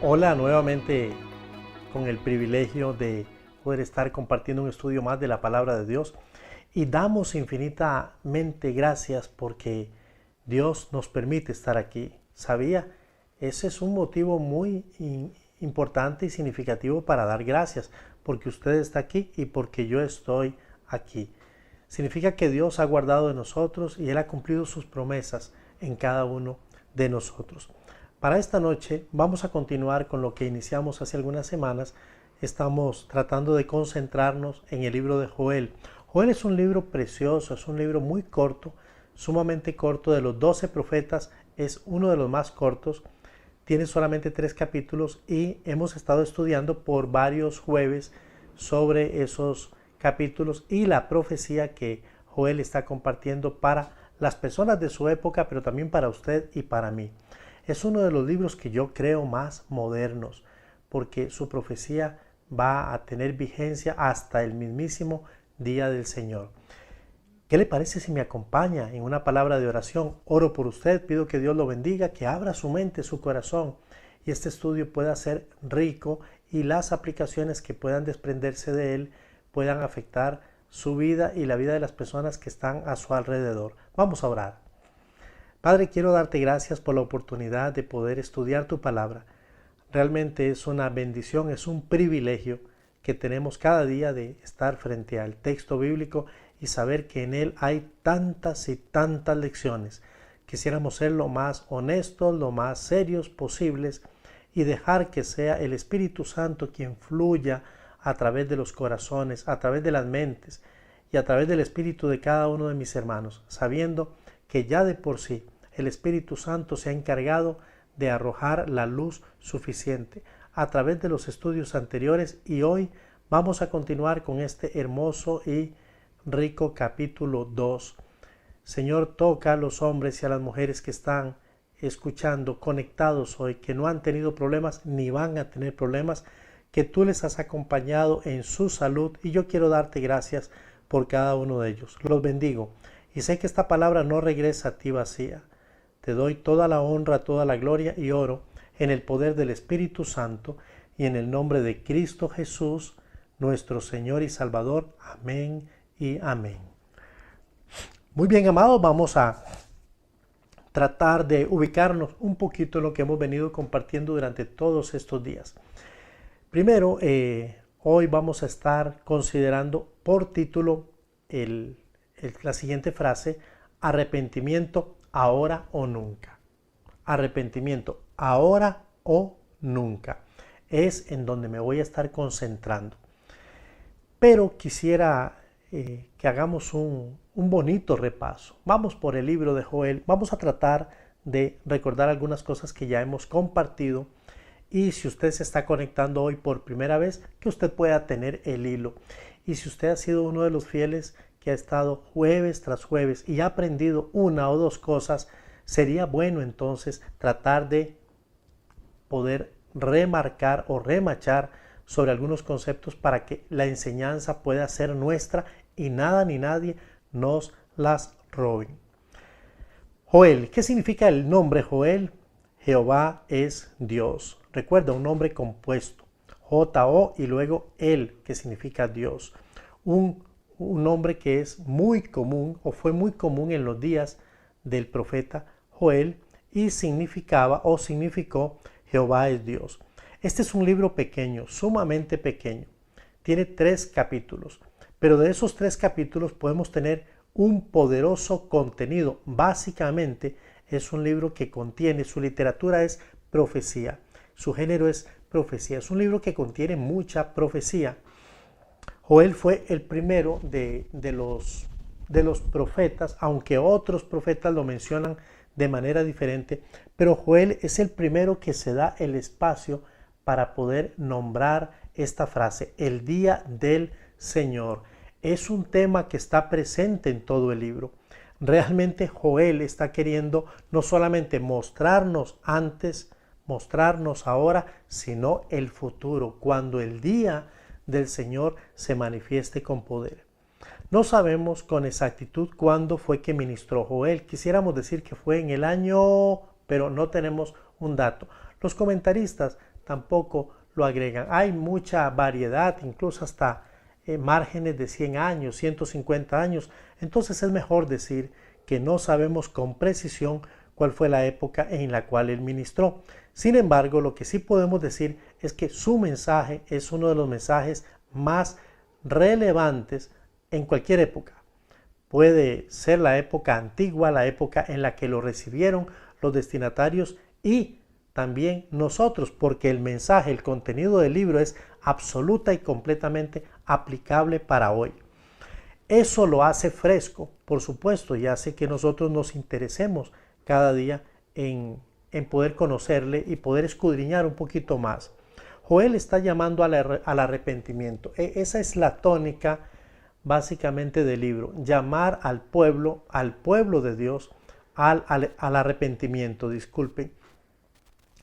Hola, nuevamente con el privilegio de poder estar compartiendo un estudio más de la palabra de Dios y damos infinitamente gracias porque Dios nos permite estar aquí. ¿Sabía? Ese es un motivo muy importante y significativo para dar gracias, porque usted está aquí y porque yo estoy aquí. Significa que Dios ha guardado de nosotros y Él ha cumplido sus promesas en cada uno de nosotros. Para esta noche vamos a continuar con lo que iniciamos hace algunas semanas. Estamos tratando de concentrarnos en el libro de Joel. Joel es un libro precioso, es un libro muy corto, sumamente corto. De los 12 profetas es uno de los más cortos. Tiene solamente 3 capítulos y hemos estado estudiando por varios jueves sobre esos capítulos y la profecía que Joel está compartiendo para las personas de su época, pero también para usted y para mí. Es uno de los libros que yo creo más modernos, porque su profecía va a tener vigencia hasta el mismísimo día del Señor. ¿Qué le parece si me acompaña en una palabra de oración? Oro por usted, pido que Dios lo bendiga, que abra su mente, su corazón y este estudio pueda ser rico y las aplicaciones que puedan desprenderse de él puedan afectar su vida y la vida de las personas que están a su alrededor. Vamos a orar. Padre, quiero darte gracias por la oportunidad de poder estudiar tu palabra. Realmente es una bendición, es un privilegio que tenemos cada día de estar frente al texto bíblico y saber que en él hay tantas y tantas lecciones. Quisiéramos ser lo más honestos, lo más serios posibles y dejar que sea el Espíritu Santo quien fluya a través de los corazones, a través de las mentes y a través del espíritu de cada uno de mis hermanos, sabiendo que ya de por sí el Espíritu Santo se ha encargado de arrojar la luz suficiente a través de los estudios anteriores y hoy vamos a continuar con este hermoso y rico capítulo 2. Señor, toca a los hombres y a las mujeres que están escuchando, conectados hoy, que no han tenido problemas ni van a tener problemas, que tú les has acompañado en su salud y yo quiero darte gracias por cada uno de ellos. Los bendigo y sé que esta palabra no regresa a ti vacía. Te doy toda la honra, toda la gloria y oro en el poder del Espíritu Santo y en el nombre de Cristo Jesús, nuestro Señor y Salvador. Amén y amén. Muy bien, amados, vamos a tratar de ubicarnos un poquito en lo que hemos venido compartiendo durante todos estos días. Primero, hoy vamos a estar considerando por título la siguiente frase: arrepentimiento ahora o nunca. Arrepentimiento ahora o nunca. Es en donde me voy a estar concentrando. Pero quisiera que hagamos un bonito repaso. Vamos por el libro de Joel. Vamos a tratar de recordar algunas cosas que ya hemos compartido. Y si usted se está conectando hoy por primera vez, que usted pueda tener el hilo. Y si usted ha sido uno de los fieles que ha estado jueves tras jueves y ha aprendido una o dos cosas, sería bueno entonces tratar de poder remarcar o remachar sobre algunos conceptos para que la enseñanza pueda ser nuestra y nada ni nadie nos las roben. Joel, ¿qué significa el nombre Joel? Jehová es Dios. Recuerda, un nombre compuesto. J-O y luego El, que significa Dios. Un nombre que es muy común o fue muy común en los días del profeta Joel y significaba o significó Jehová es Dios. Este es un libro pequeño, sumamente pequeño. Tiene 3 capítulos, pero de esos 3 capítulos podemos tener un poderoso contenido. Básicamente es un libro que contiene, su literatura es profecía, su género es profecía. Es un libro que contiene mucha profecía. Joel fue el primero de los profetas, aunque otros profetas lo mencionan de manera diferente, pero Joel es el primero que se da el espacio para poder nombrar esta frase, el día del Señor. Es un tema que está presente en todo el libro. Realmente Joel está queriendo no solamente mostrarnos antes, mostrarnos ahora, sino el futuro, cuando el día del Señor se manifieste con poder. No sabemos con exactitud cuándo fue que ministró Joel. Quisiéramos decir que fue en el año, pero no tenemos un dato. Los comentaristas tampoco lo agregan. Hay mucha variedad, incluso hasta márgenes de 100 años, 150 años. Entonces es mejor decir que no sabemos con precisión cuál fue la época en la cual él ministró. Sin embargo, lo que sí podemos decir es que su mensaje es uno de los mensajes más relevantes en cualquier época. Puede ser la época antigua, la época en la que lo recibieron los destinatarios y también nosotros, porque el mensaje, el contenido del libro es absoluta y completamente aplicable para hoy. Eso lo hace fresco, por supuesto, y hace que nosotros nos interesemos cada día en poder conocerle y poder escudriñar un poquito más. Joel está llamando al arrepentimiento. Esa es la tónica básicamente del libro, llamar al pueblo de Dios al arrepentimiento, disculpen,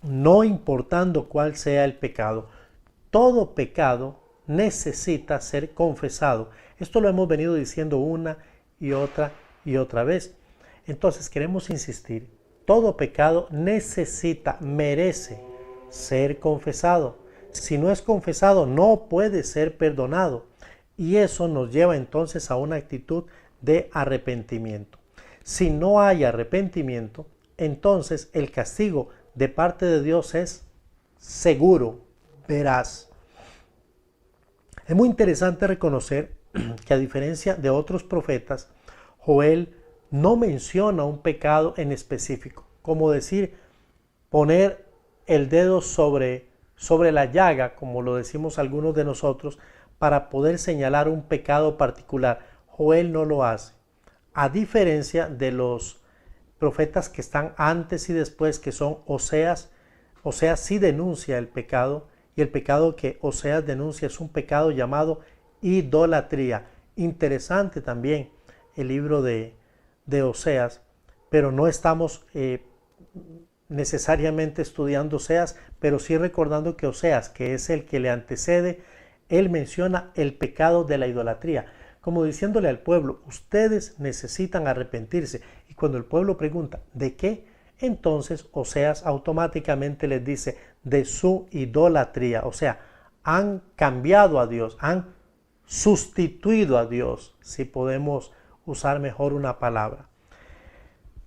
no importando cuál sea el pecado. Todo pecado necesita ser confesado. Esto lo hemos venido diciendo una y otra vez. Entonces queremos insistir, todo pecado merece ser confesado. Si no es confesado, no puede ser perdonado. Y eso nos lleva entonces a una actitud de arrepentimiento. Si no hay arrepentimiento, entonces el castigo de parte de Dios es seguro, veraz. Es muy interesante reconocer que a diferencia de otros profetas, Joel no menciona un pecado en específico, como decir, poner el dedo sobre la llaga, como lo decimos algunos de nosotros, para poder señalar un pecado particular. Joel no lo hace, a diferencia de los profetas que están antes y después, que son Oseas. Oseas sí denuncia el pecado, y el pecado que Oseas denuncia es un pecado llamado idolatría. Interesante también el libro de Oseas, pero no estamos necesariamente estudiando Oseas, pero sí recordando que Oseas, que es el que le antecede, él menciona el pecado de la idolatría, como diciéndole al pueblo, ustedes necesitan arrepentirse. Y cuando el pueblo pregunta, ¿de qué? Entonces Oseas automáticamente les dice, de su idolatría. O sea, han cambiado a Dios, han sustituido a Dios, si podemos usar mejor una palabra.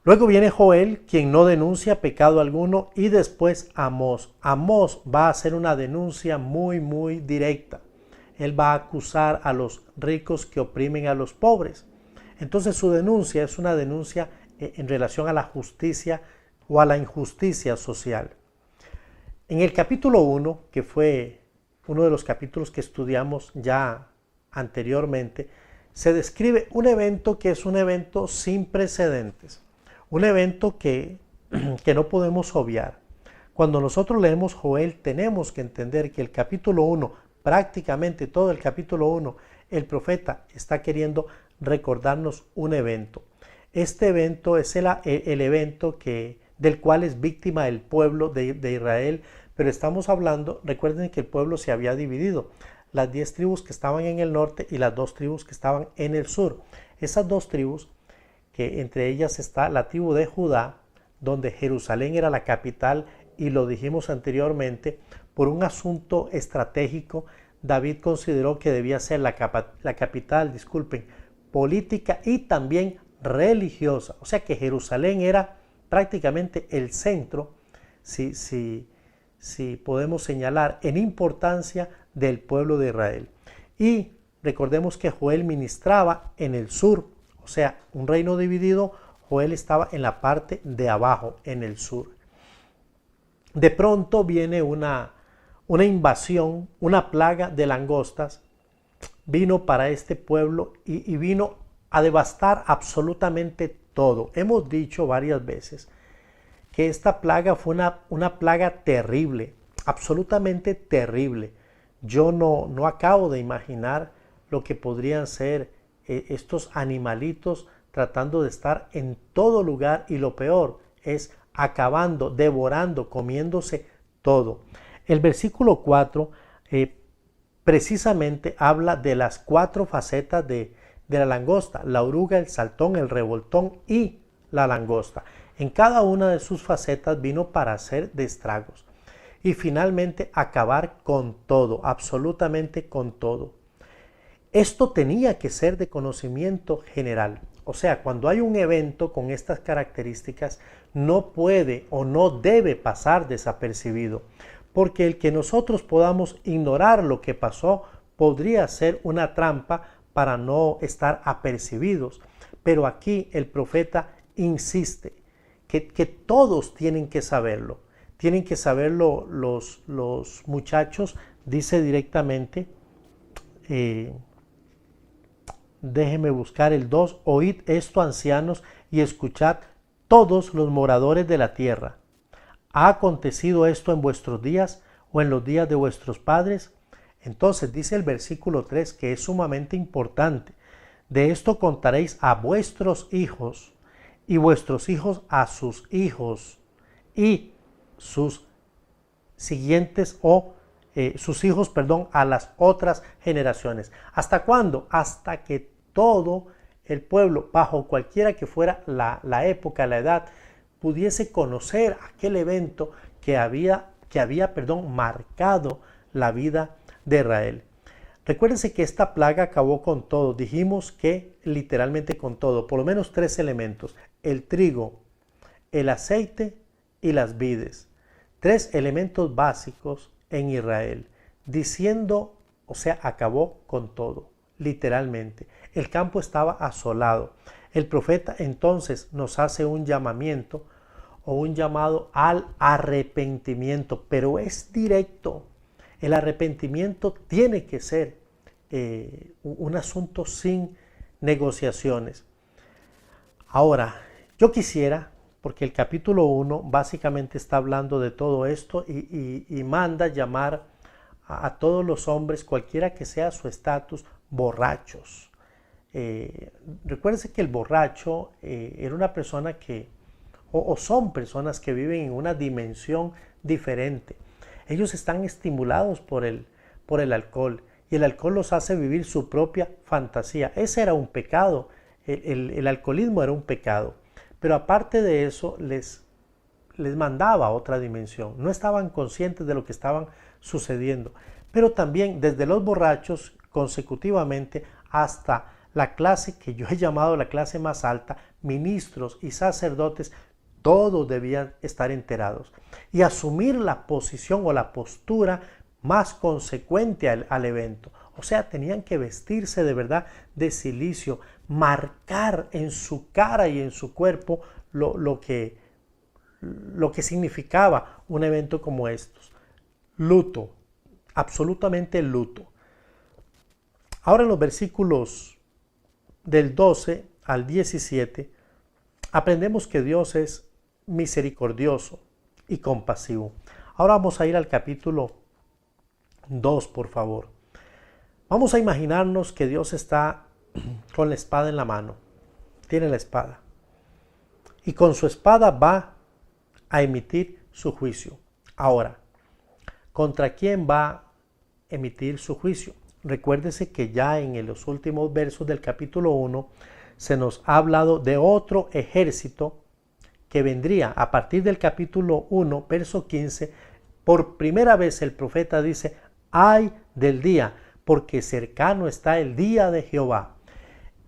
Luego viene Joel, quien no denuncia pecado alguno, y después Amós. Amós va a hacer una denuncia muy directa. Él va a acusar a los ricos que oprimen a los pobres. Entonces su denuncia es una denuncia en relación a la justicia o a la injusticia social. En el capítulo 1, que fue uno de los capítulos que estudiamos ya anteriormente, se describe un evento que es un evento sin precedentes. Un evento que no podemos obviar. Cuando nosotros leemos Joel, tenemos que entender que el capítulo 1, prácticamente todo el capítulo 1, el profeta está queriendo recordarnos un evento. Este evento es el evento del cual es víctima el pueblo de Israel, pero estamos hablando, recuerden que el pueblo se había dividido, las 10 tribus que estaban en el norte y las 2 tribus que estaban en el sur. Esas 2 tribus, que entre ellas está la tribu de Judá, donde Jerusalén era la capital, y lo dijimos anteriormente, por un asunto estratégico, David consideró que debía ser la capital, política y también religiosa. O sea que Jerusalén era prácticamente el centro, si podemos señalar, en importancia del pueblo de Israel. Y recordemos que Joel ministraba en el sur, o sea, un reino dividido. Joel estaba en la parte de abajo, en el sur. De pronto viene una invasión, una plaga de langostas, vino para este pueblo y vino a devastar absolutamente todo. Hemos dicho varias veces que esta plaga fue una plaga terrible, absolutamente terrible. Yo no acabo de imaginar lo que podrían ser estos animalitos tratando de estar en todo lugar, y lo peor es acabando, devorando, comiéndose todo. El versículo 4 precisamente habla de las 4 facetas de la langosta: la oruga, el saltón, el revoltón y la langosta. En cada una de sus facetas vino para hacer de estragos. y finalmente acabar con todo, absolutamente con todo. Esto tenía que ser de conocimiento general. O sea, cuando hay un evento con estas características, no puede o no debe pasar desapercibido, porque el que nosotros podamos ignorar lo que pasó podría ser una trampa para no estar apercibidos. Pero aquí el profeta insiste que todos tienen que saberlo. Tienen que saberlo los muchachos, dice directamente, déjeme buscar el 2, oíd esto, ancianos, y escuchad todos los moradores de la tierra. ¿Ha acontecido esto en vuestros días o en los días de vuestros padres? Entonces dice el versículo 3 que es sumamente importante. De esto contaréis a vuestros hijos y vuestros hijos a sus hijos y sus siguientes sus hijos, a las otras generaciones. ¿Hasta cuándo? Hasta que todo el pueblo, bajo cualquiera que fuera la época, la edad, pudiese conocer aquel evento que había marcado la vida de Israel. Recuérdense que esta plaga acabó con todo. Dijimos que literalmente con todo, por lo menos 3 elementos: el trigo, el aceite y las vides. 3 elementos básicos en Israel, diciendo, o sea, acabó con todo, literalmente. El campo estaba asolado. El profeta entonces nos hace un llamamiento o un llamado al arrepentimiento, pero es directo. El arrepentimiento tiene que ser un asunto sin negociaciones. Ahora, yo quisiera, porque el capítulo 1 básicamente está hablando de todo esto y manda llamar a todos los hombres, cualquiera que sea su estatus, borrachos. Recuérdense que el borracho era una persona que, o son personas que viven en una dimensión diferente. Ellos están estimulados por el alcohol y el alcohol los hace vivir su propia fantasía. Ese era un pecado, el alcoholismo era un pecado, pero aparte de eso les mandaba a otra dimensión. No estaban conscientes de lo que estaban sucediendo, pero también desde los borrachos consecutivamente hasta la clase que yo he llamado la clase más alta, ministros y sacerdotes, todos debían estar enterados y asumir la posición o la postura más consecuente al evento. O sea, tenían que vestirse de verdad de cilicio, marcar en su cara y en su cuerpo lo que significaba un evento como estos. Luto, absolutamente luto. Ahora en los versículos del 12 al 17 aprendemos que Dios es misericordioso y compasivo. Ahora vamos a ir al capítulo 2, por favor. Vamos a imaginarnos que Dios está con la espada en la mano. Tiene la espada. Y con su espada va a emitir su juicio. Ahora, ¿contra quién va a emitir su juicio? Recuérdese que ya en los últimos versos del capítulo 1 se nos ha hablado de otro ejército que vendría a partir del capítulo 1, verso 15. Por primera vez el profeta dice: ay del día, porque cercano está el día de Jehová.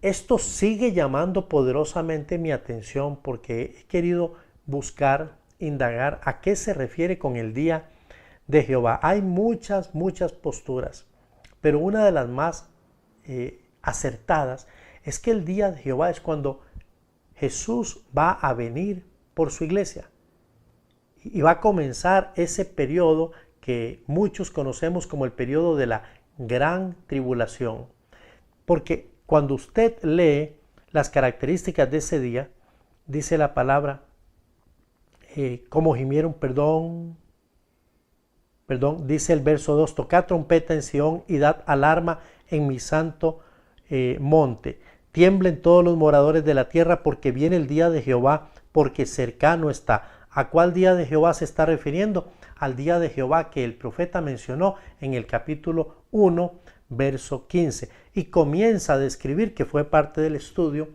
Esto sigue llamando poderosamente mi atención porque he querido buscar, indagar a qué se refiere con el día de Jehová. Hay muchas posturas, pero una de las más acertadas es que el día de Jehová es cuando Jesús va a venir por su iglesia y va a comenzar ese periodo que muchos conocemos como el periodo de la gran tribulación. Porque cuando usted lee las características de ese día, dice la palabra, como gimieron, dice el verso 2, tocad trompeta en Sión y dad alarma en mi santo monte. Tiemblen todos los moradores de la tierra, porque viene el día de Jehová, porque cercano está. ¿A cuál día de Jehová se está refiriendo? Al día de Jehová que el profeta mencionó en el capítulo 1, verso 15. Y comienza a describir, que fue parte del estudio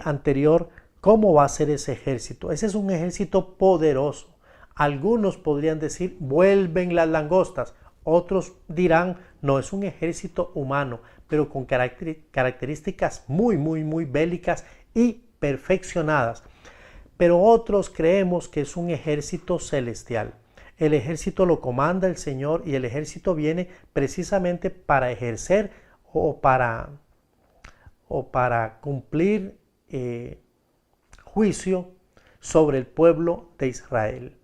anterior, cómo va a ser ese ejército. Ese es un ejército poderoso. Algunos podrían decir, vuelven las langostas. Otros dirán, no, es un ejército humano, pero con características muy bélicas y perfeccionadas. Pero otros creemos que es un ejército celestial. El ejército lo comanda el Señor y el ejército viene precisamente para ejercer o para cumplir juicio sobre el pueblo de Israel.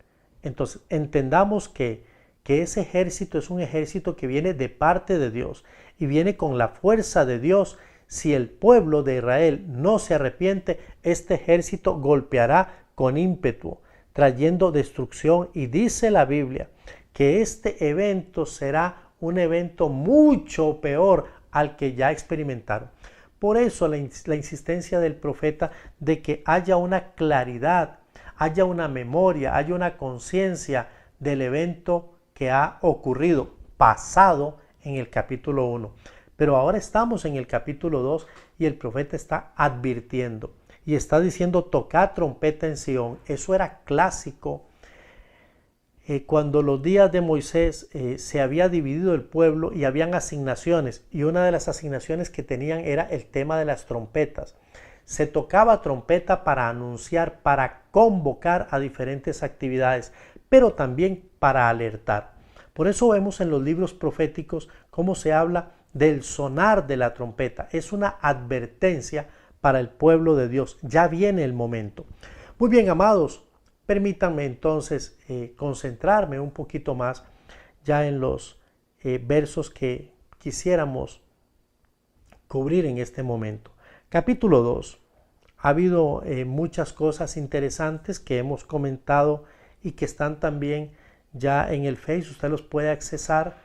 Entonces, entendamos que ese ejército es un ejército que viene de parte de Dios y viene con la fuerza de Dios. Si el pueblo de Israel no se arrepiente, este ejército golpeará con ímpetu, trayendo destrucción. Y dice la Biblia que este evento será un evento mucho peor al que ya experimentaron. Por eso la insistencia del profeta de que haya una claridad, haya una memoria, haya una conciencia del evento que ha ocurrido, pasado en el capítulo 1. Pero ahora estamos en el capítulo 2 y el profeta está advirtiendo y está diciendo: tocad trompeta en Sión. Eso era clásico. Cuando los días de Moisés se había dividido el pueblo y habían asignaciones, y una de las asignaciones que tenían era el tema de las trompetas. Se tocaba trompeta para anunciar, para convocar a diferentes actividades, pero también para alertar. Por eso vemos en los libros proféticos cómo se habla del sonar de la trompeta. Es una advertencia para el pueblo de Dios. Ya viene el momento. Muy bien, amados, permítanme entonces concentrarme un poquito más ya en los versos que quisiéramos cubrir en este momento. Capítulo 2. Ha habido muchas cosas interesantes que hemos comentado y que están también ya en el Face. Usted los puede accesar.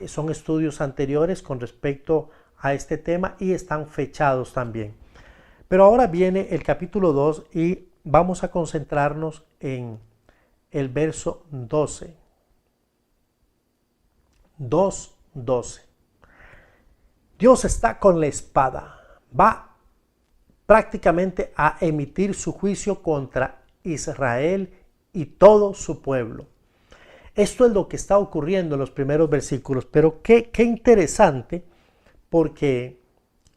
Son estudios anteriores con respecto a este tema y están fechados también. Pero ahora viene el capítulo 2 y vamos a concentrarnos en el verso 12. 2:12. Dios está con la espada. Va prácticamente a emitir su juicio contra Israel y todo su pueblo. Esto es lo que está ocurriendo en los primeros versículos, pero qué interesante, porque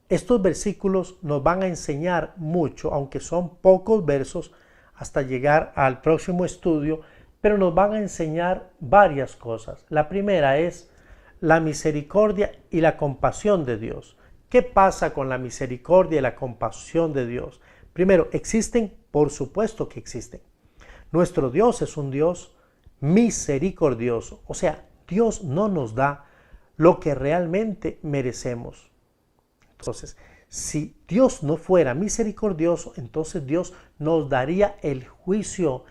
estos versículos nos van a enseñar mucho, aunque son pocos versos hasta llegar al próximo estudio, pero nos van a enseñar varias cosas. La primera es la misericordia y la compasión de Dios. ¿Qué pasa con la misericordia y la compasión de Dios? Primero, ¿existen? Por supuesto que existen. Nuestro Dios es un Dios misericordioso. O sea, Dios no nos da lo que realmente merecemos. Entonces, si Dios no fuera misericordioso, entonces Dios nos daría el juicio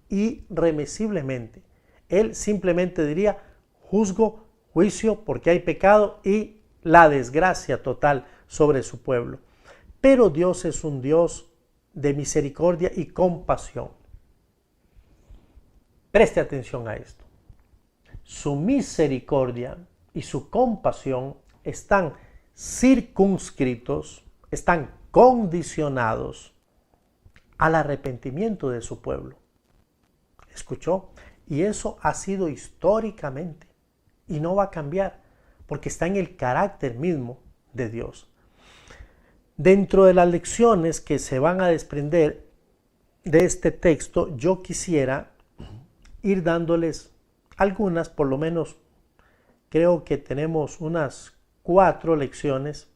irremisiblemente. Él simplemente diría: juzgo, juicio, porque hay pecado, y la desgracia total sobre su pueblo. Pero Dios es un Dios de misericordia y compasión. Preste atención a esto. Su misericordia y su compasión están circunscritos, están condicionados al arrepentimiento de su pueblo. ¿Escuchó? Y eso ha sido históricamente y no va a cambiar, porque está en el carácter mismo de Dios. Dentro de las lecciones que se van a desprender de este texto, yo quisiera ir dándoles algunas, por lo menos creo que tenemos unas 4 lecciones.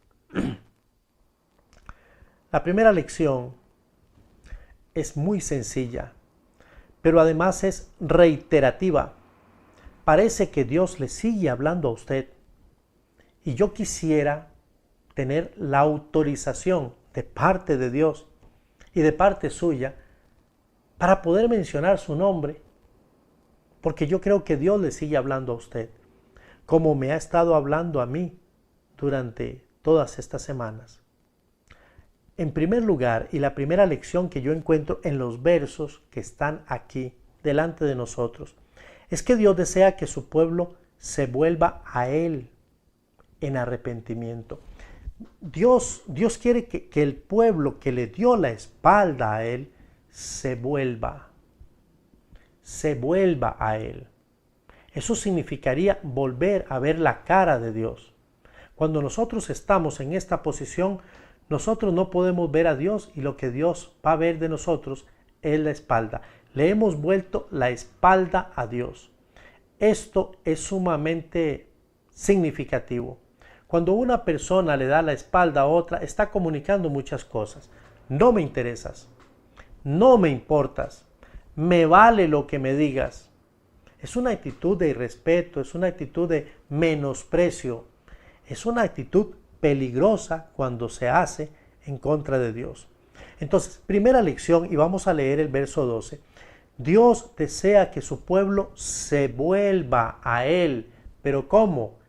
La primera lección es muy sencilla, pero además es reiterativa. Parece que Dios le sigue hablando a usted. Y yo quisiera tener la autorización de parte de Dios y de parte suya para poder mencionar su nombre, porque yo creo que Dios le sigue hablando a usted, como me ha estado hablando a mí durante todas estas semanas. En primer lugar, y la primera lección que yo encuentro en los versos que están aquí delante de nosotros, es que Dios desea que su pueblo se vuelva a Él en arrepentimiento. Dios quiere que el pueblo que le dio la espalda a Él se vuelva se vuelva a Él. Eso significaría volver a ver la cara de Dios. Cuando nosotros estamos en esta posición, nosotros no podemos ver a Dios y lo que Dios va a ver de nosotros es la espalda. Le hemos vuelto la espalda a Dios. Esto es sumamente significativo. Cuando una persona le da la espalda a otra, está comunicando muchas cosas. No me interesas, no me importas, me vale lo que me digas. Es una actitud de irrespeto, es una actitud de menosprecio, es una actitud peligrosa cuando se hace en contra de Dios. Entonces, primera lección, y vamos a leer el verso 12. Dios desea que su pueblo se vuelva a Él, pero ¿cómo?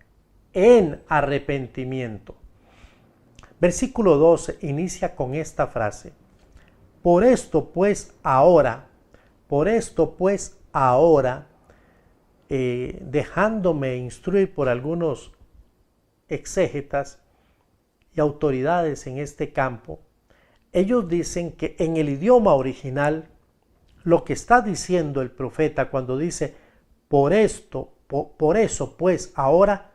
En arrepentimiento. Versículo 12 inicia con esta frase. Por esto pues ahora, dejándome instruir por algunos exégetas y autoridades en este campo, ellos dicen que en el idioma original, lo que está diciendo el profeta cuando dice por eso pues ahora,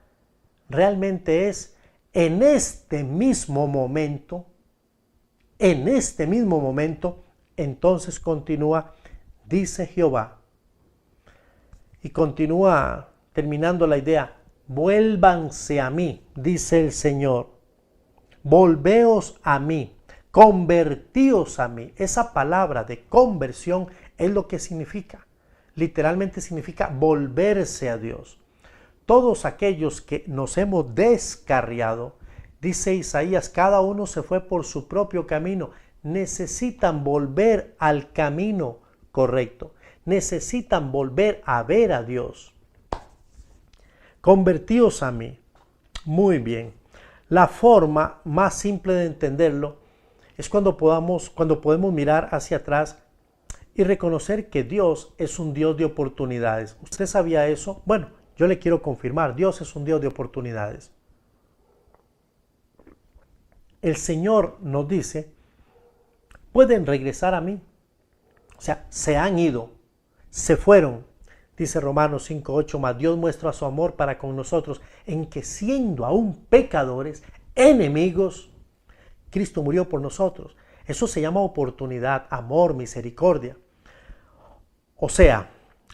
realmente es en este mismo momento, entonces continúa, dice Jehová, y continúa terminando la idea, vuélvanse a mí, dice el Señor, volveos a mí, convertíos a mí. Esa palabra de conversión es lo que significa, literalmente significa volverse a Dios. Todos aquellos que nos hemos descarriado, dice Isaías, cada uno se fue por su propio camino, necesitan volver al camino correcto, necesitan volver a ver a Dios. Convertíos a mí. Muy bien. La forma más simple de entenderlo es cuando podemos mirar hacia atrás y reconocer que Dios es un Dios de oportunidades. ¿Usted sabía eso? Bueno, yo le quiero confirmar, Dios es un Dios de oportunidades. El Señor nos dice, pueden regresar a mí. O sea, se han ido, se fueron. Dice Romanos 5:8, mas Dios muestra su amor para con nosotros en que siendo aún pecadores, enemigos, Cristo murió por nosotros. Eso se llama oportunidad, amor, misericordia. O sea,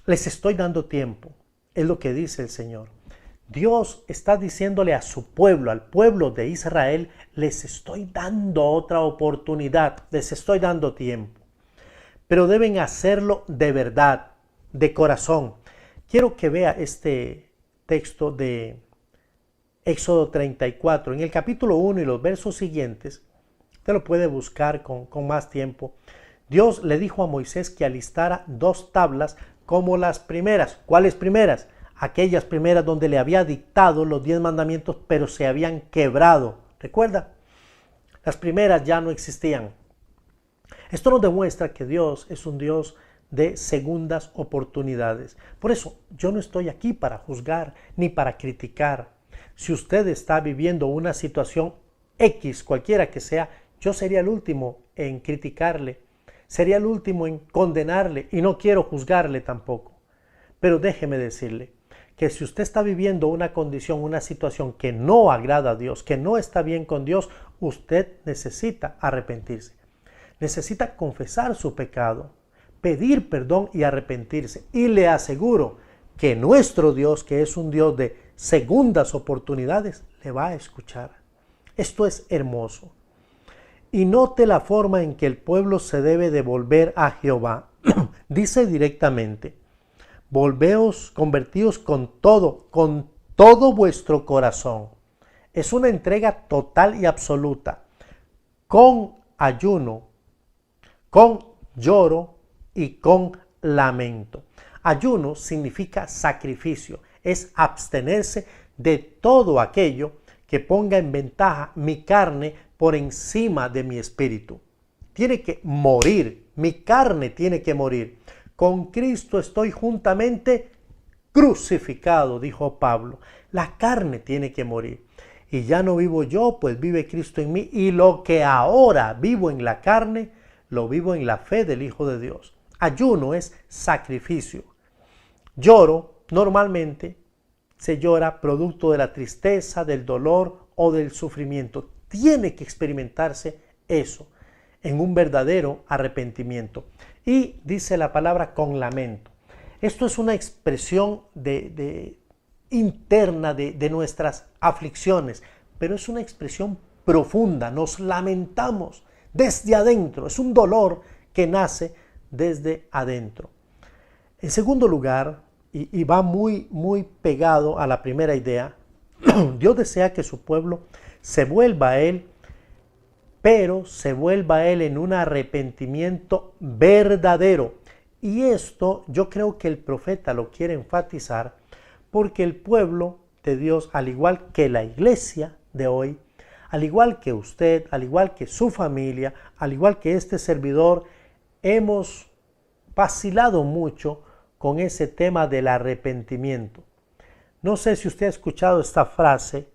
les estoy dando tiempo. Es lo que dice el Señor. Dios está diciéndole a su pueblo, al pueblo de Israel, les estoy dando otra oportunidad, les estoy dando tiempo. Pero deben hacerlo de verdad, de corazón. Quiero que vea este texto de Éxodo 34. En el capítulo 1 y los versos siguientes, usted lo puede buscar con más tiempo. Dios le dijo a Moisés que alistara 2 tablas como las primeras. ¿Cuáles primeras? Aquellas primeras donde le había dictado los 10 mandamientos, pero se habían quebrado. ¿Recuerda? Las primeras ya no existían. Esto nos demuestra que Dios es un Dios de segundas oportunidades. Por eso, yo no estoy aquí para juzgar ni para criticar. Si usted está viviendo una situación X, cualquiera que sea, yo sería el último en criticarle, sería el último en condenarle y no quiero juzgarle tampoco. Pero déjeme decirle que si usted está viviendo una condición, una situación que no agrada a Dios, que no está bien con Dios, usted necesita arrepentirse. Necesita confesar su pecado, pedir perdón y arrepentirse. Y le aseguro que nuestro Dios, que es un Dios de segundas oportunidades, le va a escuchar. Esto es hermoso. Y note la forma en que el pueblo se debe de volver a Jehová. Dice directamente, volveos, convertíos con todo vuestro corazón. Es una entrega total y absoluta, con ayuno, con lloro y con lamento. Ayuno significa sacrificio, es abstenerse de todo aquello que ponga en ventaja mi carne por encima de mi espíritu. Tiene que morir, mi carne tiene que morir. Con Cristo estoy juntamente crucificado, dijo Pablo. La carne tiene que morir. Y ya no vivo yo, pues vive Cristo en mí. Y lo que ahora vivo en la carne, lo vivo en la fe del Hijo de Dios. ayuno, es sacrificio. Lloro, normalmente se llora producto de la tristeza, del dolor o del sufrimiento. Tiene que experimentarse eso en un verdadero arrepentimiento. Y dice la palabra con lamento. Esto es una expresión interna de nuestras aflicciones, pero es una expresión profunda. Nos lamentamos desde adentro. Es un dolor que nace desde adentro. En segundo lugar, y va muy pegado a la primera idea, Dios desea que su pueblo se vuelva a Él, pero se vuelva a Él en un arrepentimiento verdadero. Y esto yo creo que el profeta lo quiere enfatizar porque el pueblo de Dios, al igual que la iglesia de hoy, al igual que usted, al igual que su familia, al igual que este servidor, hemos vacilado mucho con ese tema del arrepentimiento. No sé si usted ha escuchado esta frase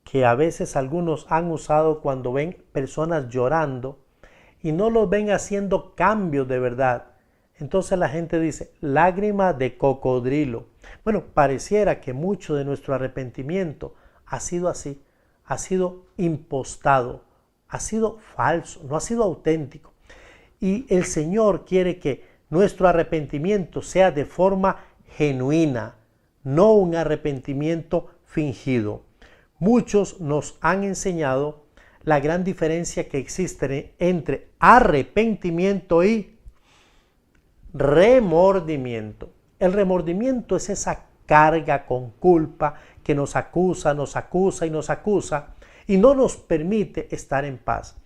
que a veces algunos han usado cuando ven personas llorando y no los ven haciendo cambios de verdad. Entonces la gente dice, lágrima de cocodrilo. Bueno, pareciera que mucho de nuestro arrepentimiento ha sido así, ha sido impostado, ha sido falso, no ha sido auténtico. Y el Señor quiere que nuestro arrepentimiento sea de forma genuina, no un arrepentimiento fingido. Muchos nos han enseñado la gran diferencia que existe entre arrepentimiento y remordimiento. El remordimiento es esa carga con culpa que nos acusa y no nos permite estar en paz.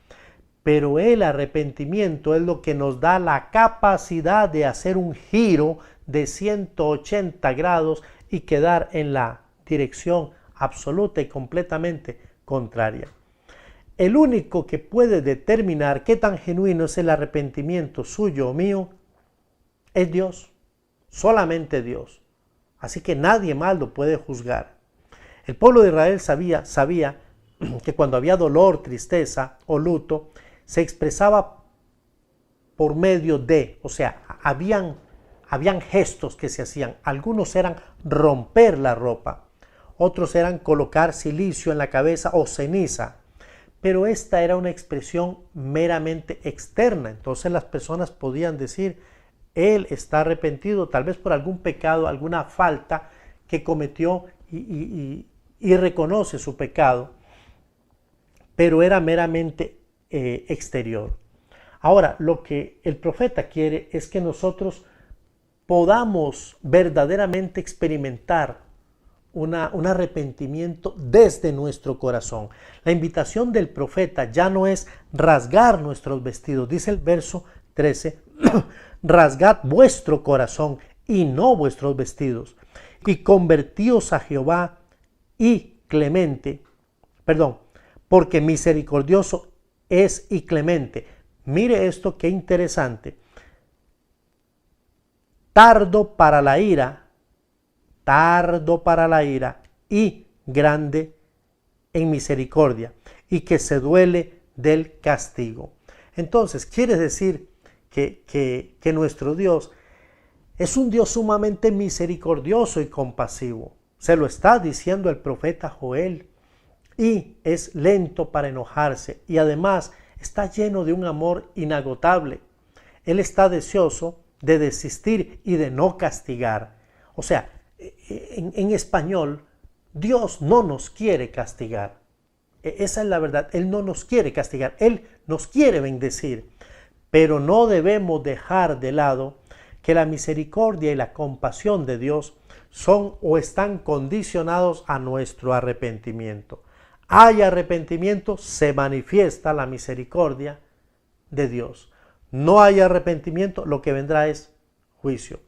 Pero el arrepentimiento es lo que nos da la capacidad de hacer un giro de 180 grados y quedar en la dirección absoluta y completamente contraria. El único que puede determinar qué tan genuino es el arrepentimiento suyo o mío es Dios, solamente Dios. Así que nadie más lo puede juzgar. El pueblo de Israel sabía que cuando había dolor, tristeza o luto, se expresaba por medio de, o sea, habían gestos que se hacían. Algunos eran romper la ropa, otros eran colocar silicio en la cabeza o ceniza, pero esta era una expresión meramente externa. Entonces las personas podían decir, él está arrepentido, tal vez por algún pecado, alguna falta que cometió y reconoce su pecado, pero era meramente exterior. Ahora, lo que el profeta quiere es que nosotros podamos verdaderamente experimentar un arrepentimiento desde nuestro corazón. La invitación del profeta ya no es rasgar nuestros vestidos, dice el verso 13, rasgad vuestro corazón y no vuestros vestidos, y convertíos a Jehová porque misericordioso es y clemente. Mire esto, qué interesante. Tardo para la ira y grande en misericordia, y que se duele del castigo. Entonces, quiere decir que nuestro Dios es un Dios sumamente misericordioso y compasivo. Se lo está diciendo el profeta Joel. Y es lento para enojarse y además está lleno de un amor inagotable. Él está deseoso de desistir y de no castigar. O sea, en español, Dios no nos quiere castigar. Esa es la verdad. Él no nos quiere castigar. Él nos quiere bendecir. Pero no debemos dejar de lado que la misericordia y la compasión de Dios son o están condicionados a nuestro arrepentimiento. Hay arrepentimiento, se manifiesta la misericordia de Dios. No hay arrepentimiento, lo que vendrá es juicio.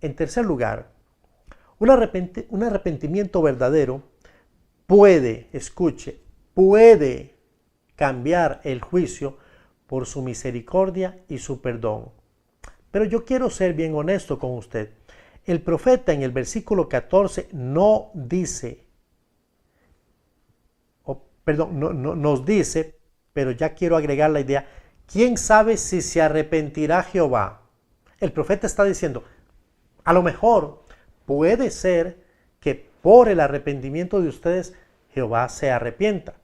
En tercer lugar, un arrepentimiento verdadero puede cambiar el juicio por su misericordia y su perdón. Pero yo quiero ser bien honesto con usted. El profeta en el versículo 14 no dice, nos dice, pero ya quiero agregar la idea, ¿quién sabe si se arrepentirá Jehová? El profeta está diciendo, a lo mejor puede ser que por el arrepentimiento de ustedes Jehová se arrepienta,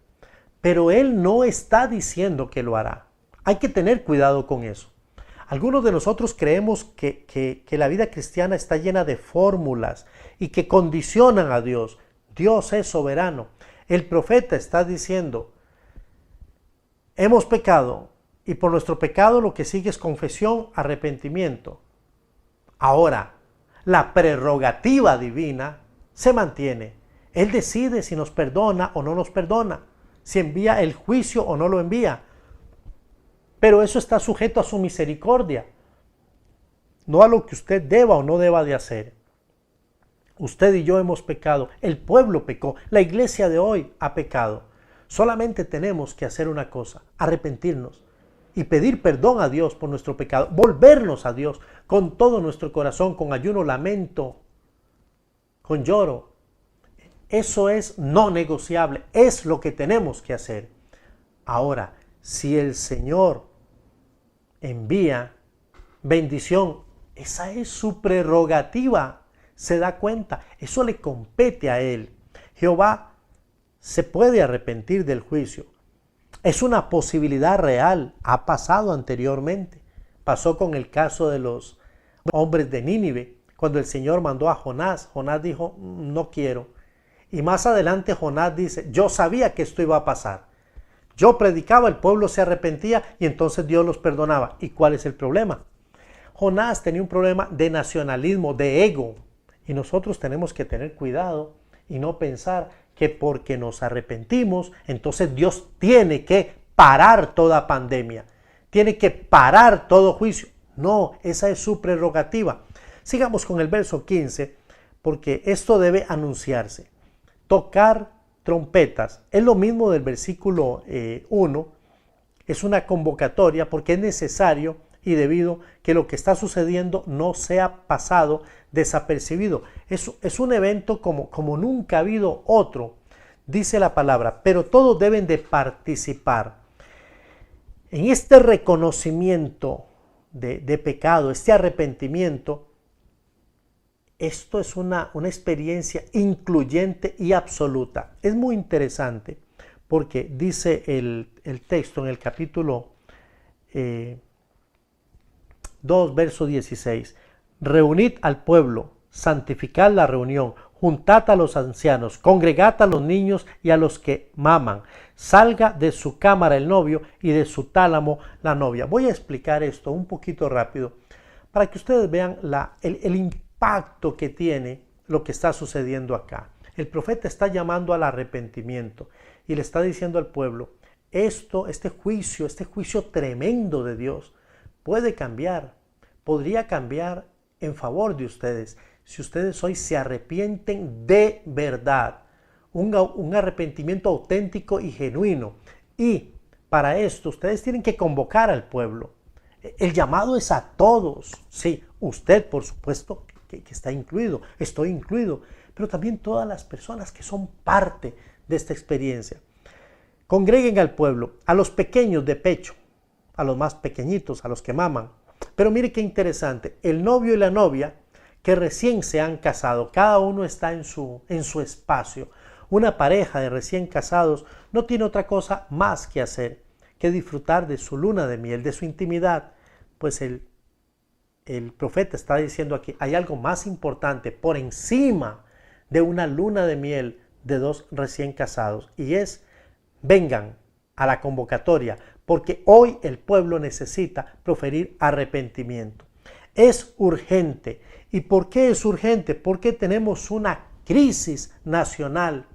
pero Él no está diciendo que lo hará. Hay que tener cuidado con eso. Algunos de nosotros creemos que la vida cristiana está llena de fórmulas y que condicionan a Dios. Dios es soberano. El profeta está diciendo, hemos pecado y por nuestro pecado lo que sigue es confesión, arrepentimiento. Ahora, la prerrogativa divina se mantiene. Él decide si nos perdona o no nos perdona, si envía el juicio o no lo envía. Pero eso está sujeto a su misericordia, no a lo que usted deba o no deba de hacer. Usted y yo hemos pecado, el pueblo pecó, la iglesia de hoy ha pecado. Solamente tenemos que hacer una cosa, arrepentirnos y pedir perdón a Dios por nuestro pecado, volvernos a Dios con todo nuestro corazón, con ayuno, lamento, con lloro. Eso es no negociable, es lo que tenemos que hacer. Ahora, si el Señor envía bendición, esa es su prerrogativa, se da cuenta, eso le compete a Él. Jehová se puede arrepentir del juicio, es una posibilidad real, ha pasado anteriormente, pasó con el caso de los hombres de Nínive, cuando el Señor mandó a Jonás, Jonás dijo, no quiero, y más adelante Jonás dice, yo sabía que esto iba a pasar. Yo predicaba, el pueblo se arrepentía y entonces Dios los perdonaba. ¿Y cuál es el problema? Jonás tenía un problema de nacionalismo, de ego. Y nosotros tenemos que tener cuidado y no pensar que porque nos arrepentimos, entonces Dios tiene que parar toda pandemia. Tiene que parar todo juicio. No, esa es su prerrogativa. Sigamos con el verso 15, porque esto debe anunciarse. Tocar trompetas, es lo mismo del versículo 1, es una convocatoria porque es necesario y debido que lo que está sucediendo no sea pasado desapercibido. Es un evento como nunca ha habido otro, dice la palabra, pero todos deben de participar en este reconocimiento de pecado, este arrepentimiento. Esto es una experiencia incluyente y absoluta. Es muy interesante porque dice el texto en el capítulo 2, verso 16. Reunid al pueblo, santificad la reunión, juntad a los ancianos, congregad a los niños y a los que maman. Salga de su cámara el novio y de su tálamo la novia. Voy a explicar esto un poquito rápido para que ustedes vean el impacto que tiene lo que está sucediendo acá. El profeta está llamando al arrepentimiento y le está diciendo al pueblo, este juicio tremendo de Dios puede cambiar, podría cambiar en favor de ustedes si ustedes hoy se arrepienten de verdad, un arrepentimiento auténtico y genuino. Y para esto ustedes tienen que convocar al pueblo. El llamado es a todos, sí, usted por supuesto que está incluido, estoy incluido, pero también todas las personas que son parte de esta experiencia. Congreguen al pueblo, a los pequeños de pecho, a los más pequeñitos, a los que maman. Pero mire qué interesante, el novio y la novia que recién se han casado, cada uno está en su espacio. Una pareja de recién casados no tiene otra cosa más que hacer que disfrutar de su luna de miel, de su intimidad, pues el profeta está diciendo aquí, hay algo más importante por encima de una luna de miel de dos recién casados, y es, vengan a la convocatoria, porque hoy el pueblo necesita proferir arrepentimiento. Es urgente. ¿Y por qué es urgente? Porque tenemos una crisis nacional,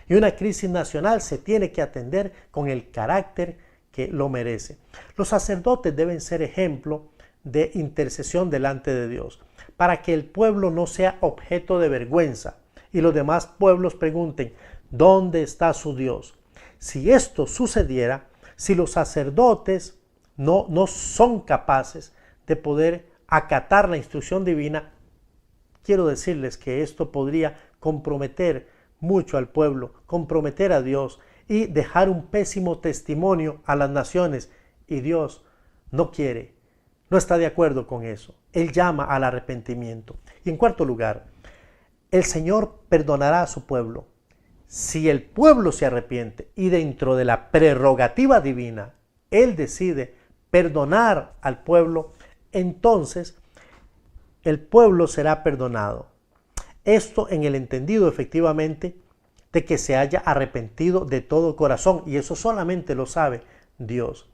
y una crisis nacional se tiene que atender con el carácter que lo merece. Los sacerdotes deben ser ejemplo de intercesión delante de Dios, para que el pueblo no sea objeto de vergüenza y los demás pueblos pregunten, ¿dónde está su Dios? Si esto sucediera, si los sacerdotes no son capaces de poder acatar la instrucción divina, quiero decirles que esto podría comprometer mucho al pueblo, comprometer a Dios y dejar un pésimo testimonio a las naciones, y Dios no quiere, no está de acuerdo con eso. Él llama al arrepentimiento. Y en cuarto lugar, el Señor perdonará a su pueblo. Si el pueblo se arrepiente y dentro de la prerrogativa divina, Él decide perdonar al pueblo, entonces el pueblo será perdonado. Esto en el entendido efectivamente de que se haya arrepentido de todo corazón, y eso solamente lo sabe Dios.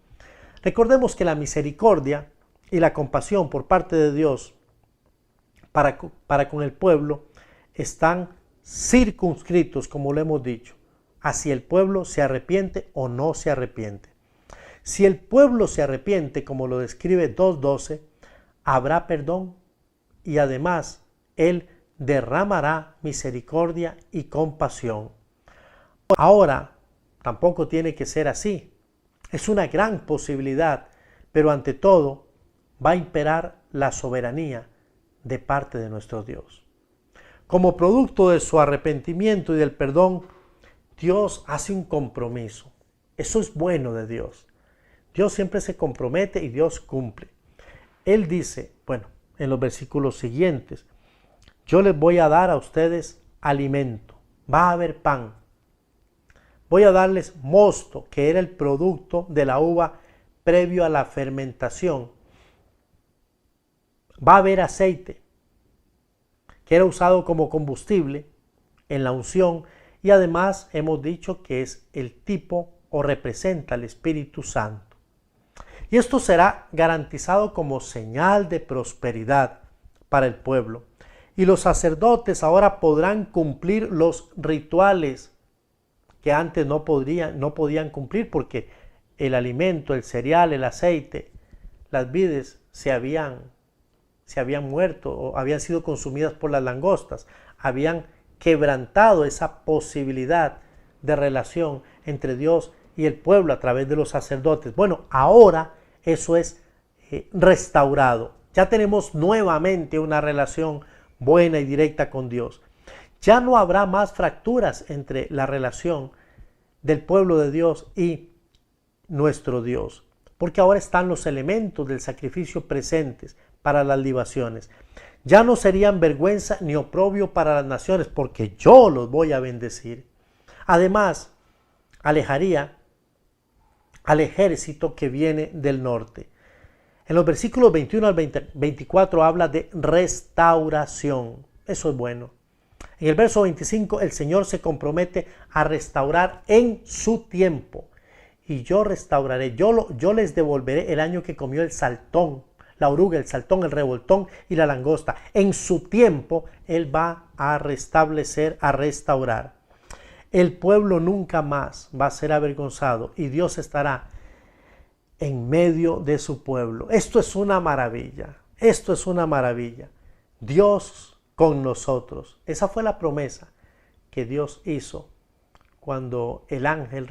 Recordemos que la misericordia y la compasión por parte de Dios para con el pueblo están circunscritos, como lo hemos dicho, a si el pueblo se arrepiente o no se arrepiente. Si el pueblo se arrepiente, como lo describe 2:12, habrá perdón y además Él derramará misericordia y compasión. Ahora, tampoco tiene que ser así. Es una gran posibilidad, pero ante todo va a imperar la soberanía de parte de nuestro Dios. Como producto de su arrepentimiento y del perdón, Dios hace un compromiso. Eso es bueno de Dios. Dios siempre se compromete y Dios cumple. Él dice, bueno, en los versículos siguientes, yo les voy a dar a ustedes alimento, va a haber pan. Voy a darles mosto, que era el producto de la uva previo a la fermentación. Va a haber aceite, que era usado como combustible en la unción, y además hemos dicho que es el tipo o representa al Espíritu Santo. Y esto será garantizado como señal de prosperidad para el pueblo. Y los sacerdotes ahora podrán cumplir los rituales que antes no podían cumplir, porque el alimento, el cereal, el aceite, las vides se habían muerto o habían sido consumidas por las langostas, habían quebrantado esa posibilidad de relación entre Dios y el pueblo a través de los sacerdotes. Bueno, ahora eso es restaurado. Ya tenemos nuevamente una relación buena y directa con Dios. Ya no habrá más fracturas entre la relación del pueblo de Dios y nuestro Dios, porque ahora están los elementos del sacrificio presentes para las libaciones. Ya no serían vergüenza ni oprobio para las naciones, porque yo los voy a bendecir. Además, alejaría al ejército que viene del norte. En los versículos 21 al 24 habla de restauración. Eso es bueno. En el verso 25 el Señor se compromete a restaurar en su tiempo. Y yo restauraré, yo les devolveré el año que comió el saltón, la oruga, el saltón, el revoltón y la langosta. En su tiempo Él va a restablecer, a restaurar. El pueblo nunca más va a ser avergonzado y Dios estará en medio de su pueblo. Esto es una maravilla, esto es una maravilla. Dios con nosotros. Esa fue la promesa que Dios hizo cuando el ángel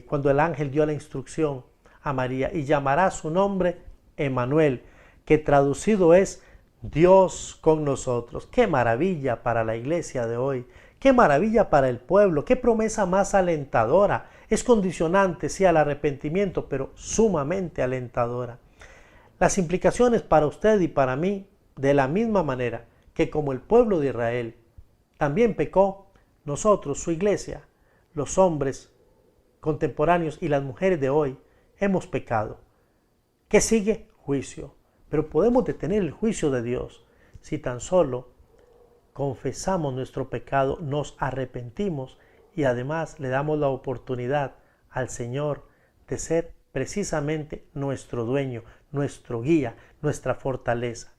cuando el ángel dio la instrucción a María, y llamará su nombre Emmanuel, que traducido es Dios con nosotros. Qué maravilla para la iglesia de hoy, qué maravilla para el pueblo, qué promesa más alentadora. Es condicionante, sí, al arrepentimiento, pero sumamente alentadora. Las implicaciones para usted y para mí, de la misma manera que como el pueblo de Israel también pecó, nosotros, su iglesia, los hombres contemporáneos y las mujeres de hoy, hemos pecado. ¿Qué sigue? Juicio. Pero podemos detener el juicio de Dios si tan solo confesamos nuestro pecado, nos arrepentimos y además le damos la oportunidad al Señor de ser precisamente nuestro dueño, nuestro guía, nuestra fortaleza.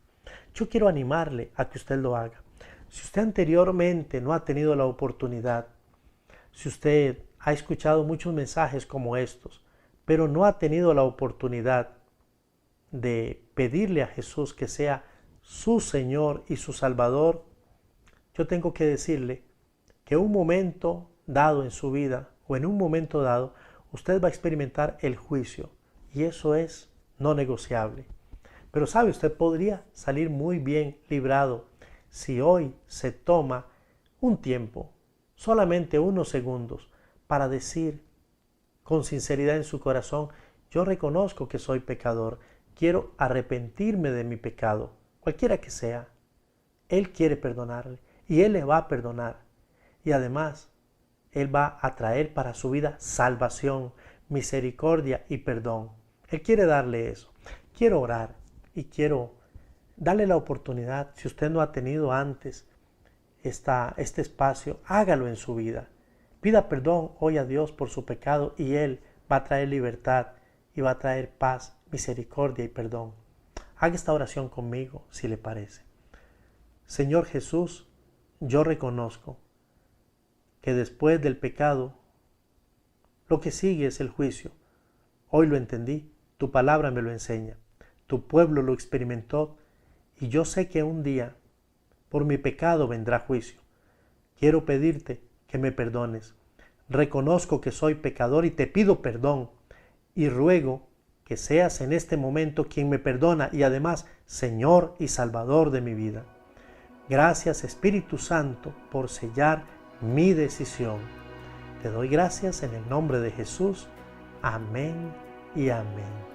Yo quiero animarle a que usted lo haga. Si usted anteriormente no ha tenido la oportunidad, si usted ha escuchado muchos mensajes como estos, pero no ha tenido la oportunidad de pedirle a Jesús que sea su Señor y su Salvador, yo tengo que decirle que un momento dado en su vida o en un momento dado, usted va a experimentar el juicio y eso es no negociable. Pero sabe, usted podría salir muy bien librado si hoy se toma un tiempo, solamente unos segundos, para decir con sinceridad en su corazón: yo reconozco que soy pecador, quiero arrepentirme de mi pecado, cualquiera que sea. Él quiere perdonarle y Él le va a perdonar. Y además, Él va a traer para su vida salvación, misericordia y perdón. Él quiere darle eso. Quiero orar y quiero darle la oportunidad, si usted no ha tenido antes este espacio, hágalo en su vida. Pida perdón hoy a Dios por su pecado y Él va a traer libertad y va a traer paz, misericordia y perdón. Haga esta oración conmigo, si le parece. Señor Jesús, yo reconozco que después del pecado, lo que sigue es el juicio. Hoy lo entendí, tu palabra me lo enseña, tu pueblo lo experimentó y yo sé que un día por mi pecado vendrá juicio. Quiero pedirte que me perdones. Reconozco que soy pecador y te pido perdón y ruego que seas en este momento quien me perdona y además Señor y Salvador de mi vida. Gracias Espíritu Santo por sellar mi decisión. Te doy gracias en el nombre de Jesús. Amén y amén.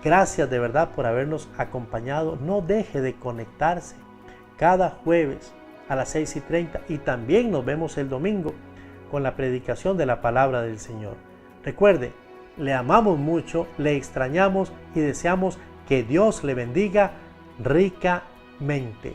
Gracias de verdad por habernos acompañado. No deje de conectarse cada jueves a las 6:30 y también nos vemos el domingo con la predicación de la palabra del Señor. Recuerde, le amamos mucho, le extrañamos y deseamos que Dios le bendiga ricamente.